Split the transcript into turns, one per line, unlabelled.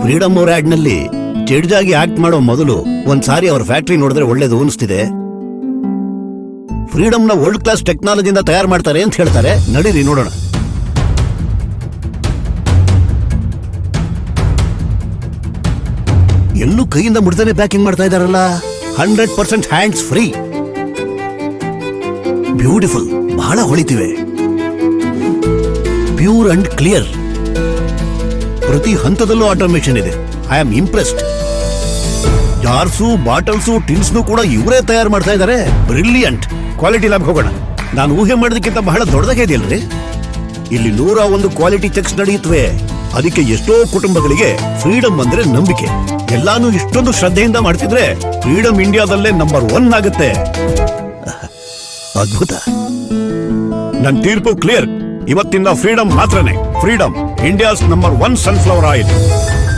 Freedom ಅವ್ರ add ನಲ್ಲಿ ಜಡ್ಜಾಗಿ act ಮಾಡೋ ಮೊದಲು ಒಂದ್ಸಾರಿ ಅವ್ರ ಫ್ಯಾಕ್ಟ್ರಿ ನೋಡಿದ್ರೆ ಒಳ್ಳೇದು ಅನಿಸ್ತಿದೆ. ಫ್ರೀಡಮ್ ನ ವರ್ಲ್ಡ್ ಕ್ಲಾಸ್ ಟೆಕ್ನಾಲಜಿಯಿಂದ ತಯಾರು ಮಾಡ್ತಾರೆ ಅಂತ ಹೇಳ್ತಾರೆ. ನಡೀರಿ ನೋಡೋಣ. ಎಲ್ಲೂ ಕೈಯಿಂದ ಮುಡ್ತಾನೆ ಪ್ಯಾಕಿಂಗ್ ಮಾಡ್ತಾ ಇದಾರಲ್ಲ. 100% ಹ್ಯಾಂಡ್ಸ್ ಫ್ರೀ. ಬ್ಯೂಟಿಫುಲ್, ಬಹಳ ಹೊಳಿತಿವೆ. Pure and clear. ಪ್ರತಿ ಹಂತದಲ್ಲೂ ಆಟೋಮೇಷನ್ ಇದೆ. I am impressed. Jars, bottles, ಟಿನ್ಸ್ನು ಕೂಡ ಇವರೇ ತಯಾರು ಮಾಡ್ತಾ ಇದ್ದಾರೆ. ಬ್ರಿಲಿಯಂಟ್. ಕ್ವಾಲಿಟಿ ಲ್ಯಾಬ್ ಹೋಗೋಣ. ನಾನು ಊಹೆ ಮಾಡೋದಕ್ಕಿಂತ ಬಹಳ ದೊಡ್ಡದಾಗೆ ಇದೆಯಲ್ರಿ. ಇಲ್ಲಿ 101 ಕ್ವಾಲಿಟಿ ಚೆಕ್ಸ್ ನಡೆಯುತ್ತವೆ. ಅದಕ್ಕೆ ಎಷ್ಟೋ ಕುಟುಂಬಗಳಿಗೆ ಫ್ರೀಡಮ್ ಅಂದ್ರೆ ನಂಬಿಕೆ. ಎಲ್ಲಾನು ಇಷ್ಟೊಂದು ಶ್ರದ್ಧೆಯಿಂದ ಮಾಡ್ತಿದ್ರೆ ಫ್ರೀಡಮ್ ಇಂಡಿಯಾದಲ್ಲೇ ನಂಬರ್ 1 ಆಗುತ್ತೆ. ಅದ್ಭುತ. ನನ್ನ ತೀರ್ಪು ಕ್ಲಿಯರ್. ಇವತ್ತಿಂದ ಫ್ರೀಡಮ್ ಮಾತ್ರನೇ. Freedom, India's number 1 sunflower oil.